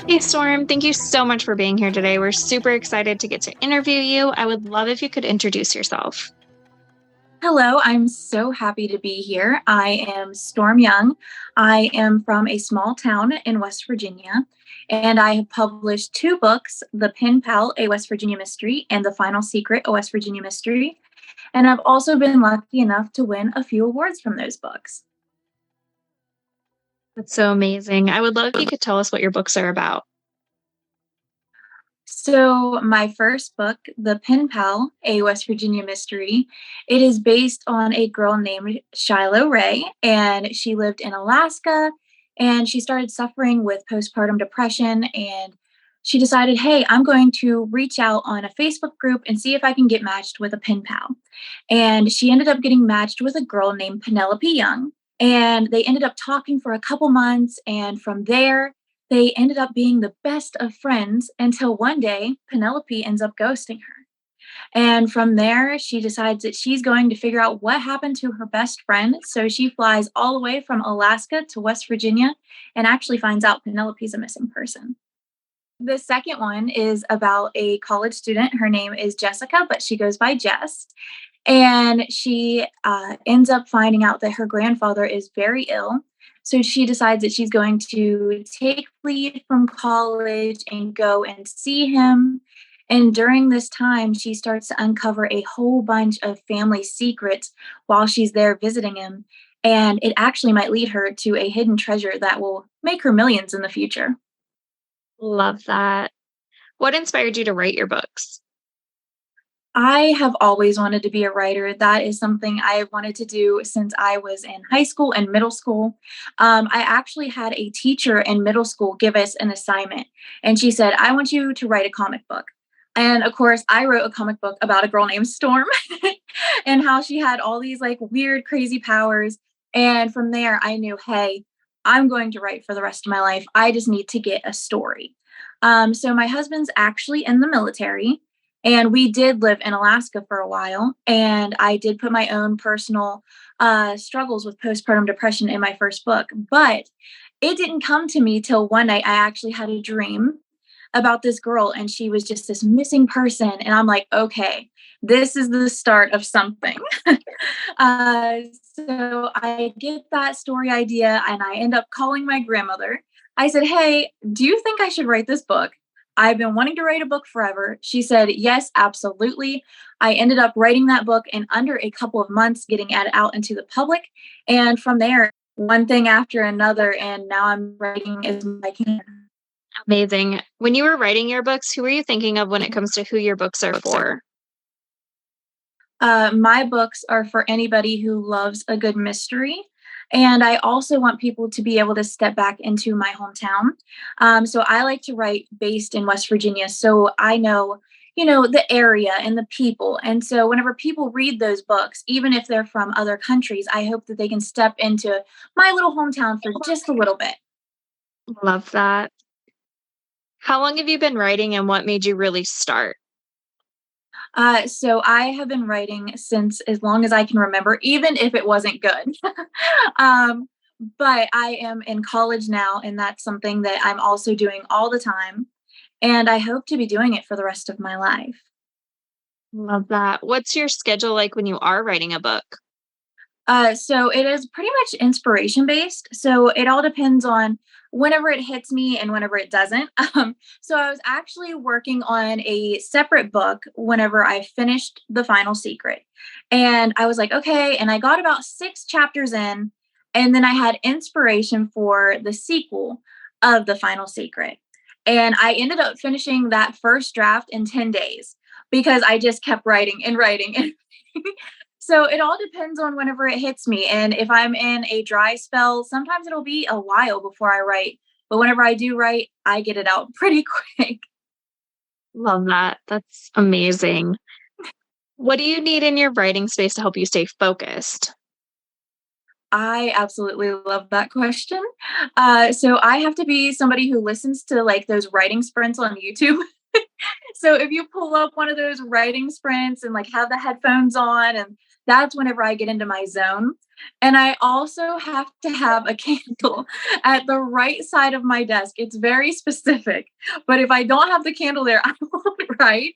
Hey, Storm, thank you so much for being here today. We're super excited to get to interview you. I would love if you could introduce yourself. Hello, I'm so happy to be here. I am Storm Young. I am from a small town in West Virginia, and I have published two books, The Pen Pal, a West Virginia mystery, and The Final Secret, a West Virginia mystery. And I've also been lucky enough to win a few awards from those books. That's so amazing. I would love if you could tell us what your books are about. So, my first book, The Pen Pal, a West Virginia mystery, it is based on a girl named Shiloh Ray, and she lived in Alaska, and she started suffering with postpartum depression. And she decided, hey, I'm going to reach out on a Facebook group and see if I can get matched with a pen pal. And she ended up getting matched with a girl named Penelope Young. And they ended up talking for a couple months. And from there, they ended up being the best of friends until one day Penelope ends up ghosting her. And from there, she decides that she's going to figure out what happened to her best friend. So she flies all the way from Alaska to West Virginia and actually finds out Penelope's a missing person. The second one is about a college student. Her name is Jessica, but she goes by Jess. And she ends up finding out that her grandfather is very ill. So she decides that she's going to take leave from college and go and see him. And during this time, she starts to uncover a whole bunch of family secrets while she's there visiting him. And it actually might lead her to a hidden treasure that will make her millions in the future. Love that. What inspired you to write your books? I have always wanted to be a writer. That is something I wanted to do since I was in high school and middle school. I actually had a teacher in middle school give us an assignment, and she said, I want you to write a comic book. And of course, I wrote a comic book about a girl named Storm and how she had all these like weird, crazy powers. And from there, I knew, hey, I'm going to write for the rest of my life. I just need to get a story. So my husband's actually in the military, and we did live in Alaska for a while. And I did put my own personal struggles with postpartum depression in my first book, but it didn't come to me till one night I actually had a dream about this girl, and she was just this missing person. And I'm like, okay, this is the start of something. uh, so I get that story idea, and I end up calling my grandmother. I said, hey, do you think I should write this book? I've been wanting to write a book forever. She said, yes, absolutely. I ended up writing that book in under a couple of months, getting it out into the public. And from there, one thing after another. And now I'm writing as much as I can. Amazing. When you were writing your books, who were you thinking of when it comes to who your books are for? My books are for anybody who loves a good mystery. And I also want people to be able to step back into my hometown. So I like to write based in West Virginia. So I know, the area and the people. And so whenever people read those books, even if they're from other countries, I hope that they can step into my little hometown for just a little bit. Love that. How long have you been writing and what made you really start? So I have been writing since as long as I can remember, even if it wasn't good. um, but I am in college now, and that's something that I'm also doing all the time. And I hope to be doing it for the rest of my life. Love that. What's your schedule like when you are writing a book? So it is pretty much inspiration based. So it all depends on whenever it hits me and whenever it doesn't. So I was actually working on a separate book whenever I finished The Final Secret. And I was like, okay. And I got about 6 chapters in, and then I had inspiration for the sequel of The Final Secret. And I ended up finishing that first draft in 10 days because I just kept writing and writing and so it all depends on whenever it hits me. And if I'm in a dry spell, sometimes it'll be a while before I write. But whenever I do write, I get it out pretty quick. Love that. That's amazing. What do you need in your writing space to help you stay focused? I absolutely love that question. So I have to be somebody who listens to like those writing sprints on YouTube. So if you pull up one of those writing sprints and like have the headphones on and That's whenever I get into my zone. And I also have to have a candle at the right side of my desk. It's very specific, but if I don't have the candle there, I won't write.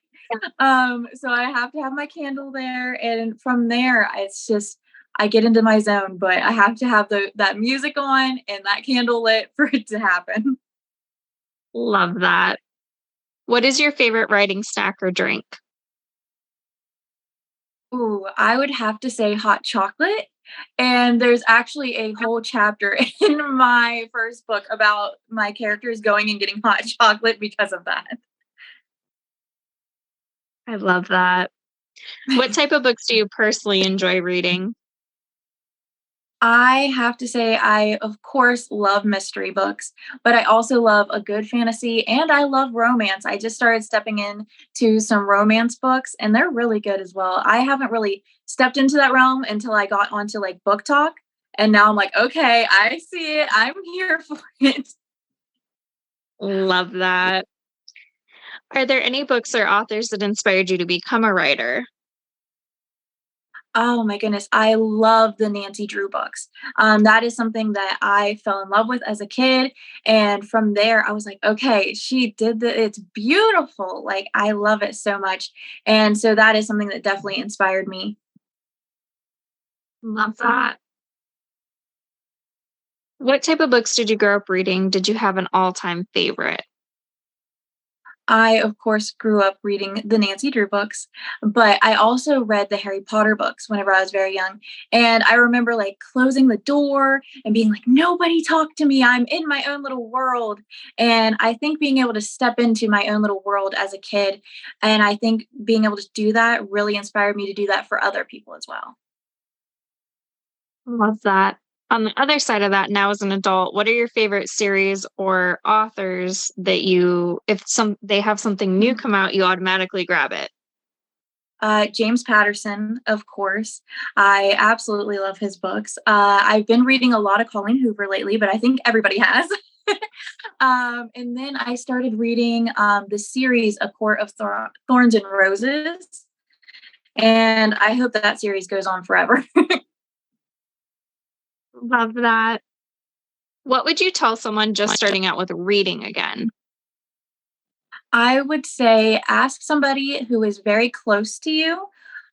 So I have to have my candle there, and from there, it's just I get into my zone, but I have to have that music on and that candle lit for it to happen. Love that. What is your favorite writing snack or drink? Ooh, I would have to say hot chocolate. And there's actually a whole chapter in my first book about my characters going and getting hot chocolate because of that. I love that. What type of books do you personally enjoy reading? I have to say, I, of course, love mystery books, but I also love a good fantasy and I love romance. I just started stepping in to some romance books and they're really good as well. I haven't really stepped into that realm until I got onto like book talk. And now I'm like, okay, I see it. I'm here for it. Love that. Are there any books or authors that inspired you to become a writer? Oh my goodness, I love the Nancy Drew books. That is something that I fell in love with as a kid, and from there, I was like, "Okay, she did the it's beautiful." Like, I love it so much, and so that is something that definitely inspired me. Love that. What type of books did you grow up reading? Did you have an all-time favorite? I, of course, grew up reading the Nancy Drew books, but I also read the Harry Potter books whenever I was very young. And I remember like closing the door and being like, nobody talk to me. I'm in my own little world. And I think being able to step into my own little world as a kid, and I think being able to do that really inspired me to do that for other people as well. Love that. On the other side of that, now as an adult, what are your favorite series or authors that you, if some they have something new come out, you automatically grab it? James Patterson, of course. I absolutely love his books. I've been reading a lot of Colleen Hoover lately, but I think everybody has. And then I started reading the series A Court of Thorns and Roses, and I hope that that series goes on forever. Love that. What would you tell someone just starting out with reading again? I would say ask somebody who is very close to you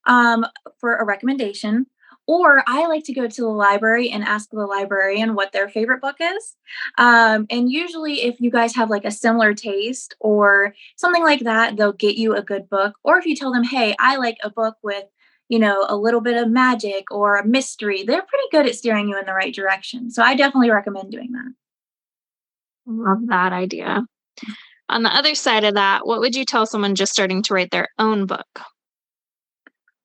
um, for a recommendation. Or I like to go to the library and ask the librarian what their favorite book is. And usually, if you guys have like a similar taste or something like that, they'll get you a good book. Or if you tell them, hey, I like a book with, a little bit of magic or a mystery, they're pretty good at steering you in the right direction. So I definitely recommend doing that. Love that idea. On the other side of that, what would you tell someone just starting to write their own book?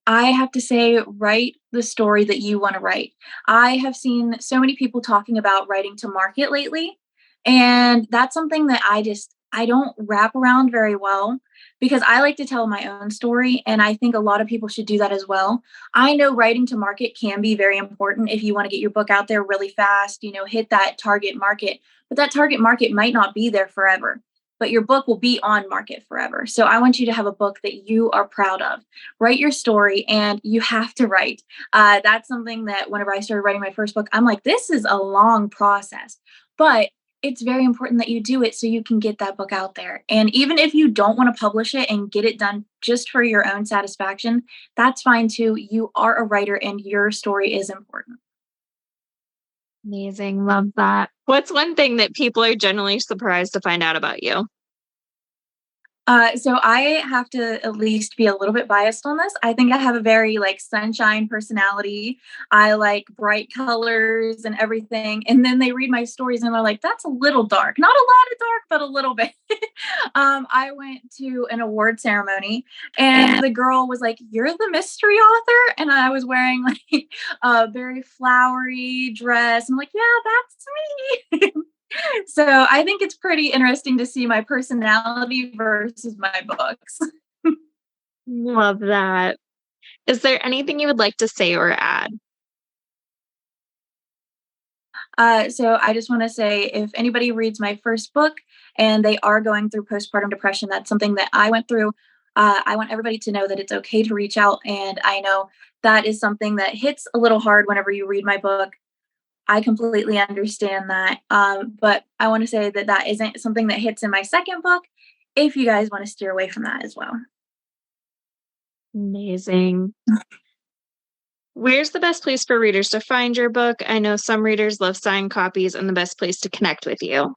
I have to say, write the story that you want to write. I have seen so many people talking about writing to market lately, and that's something that I don't wrap around very well because I like to tell my own story and I think a lot of people should do that as well. I know writing to market can be very important if you want to get your book out there really fast, hit that target market, but that target market might not be there forever. But your book will be on market forever. So I want you to have a book that you are proud of. Write your story and you have to write. That's something that whenever I started writing my first book, I'm like, this is a long process, but it's very important that you do it so you can get that book out there. And even if you don't want to publish it and get it done just for your own satisfaction, that's fine too. You are a writer and your story is important. Amazing. Love that. What's one thing that people are generally surprised to find out about you? So I have to at least be a little bit biased on this. I think I have a very like sunshine personality. I like bright colors and everything. And then they read my stories and they're like, that's a little dark. Not a lot of dark, but a little bit. I went to an award ceremony and the girl was like, you're the mystery author? And I was wearing like a very flowery dress. I'm like, yeah, that's me. So I think it's pretty interesting to see my personality versus my books. Love that. Is there anything you would like to say or add? So I just want to say if anybody reads my first book and they are going through postpartum depression, that's something that I went through. I want everybody to know that it's okay to reach out. And I know that is something that hits a little hard whenever you read my book. I completely understand that. But I want to say that that isn't something that hits in my second book, if you guys want to steer away from that as well. Amazing. Where's the best place for readers to find your book? I know some readers love signed copies and the best place to connect with you.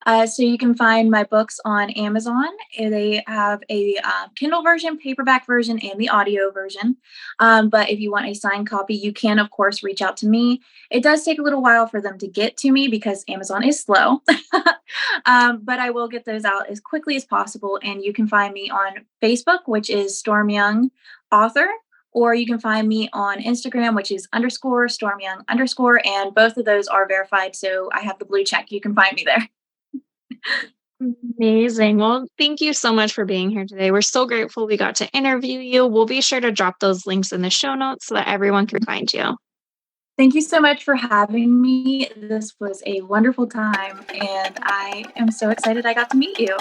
So you can find my books on Amazon. They have a Kindle version, paperback version, and the audio version. But if you want a signed copy, you can, of course, reach out to me. It does take a little while for them to get to me because Amazon is slow. But I will get those out as quickly as possible. And you can find me on Facebook, which is Storm Young Author. Or you can find me on Instagram, which is underscore Storm Young underscore. And both of those are verified. So I have the blue check. You can find me there. Amazing. Well, thank you so much for being here today. We're so grateful we got to interview you. We'll be sure to drop those links in the show notes so that everyone can find you. Thank you so much for having me. This was a wonderful time, and I am so excited I got to meet you.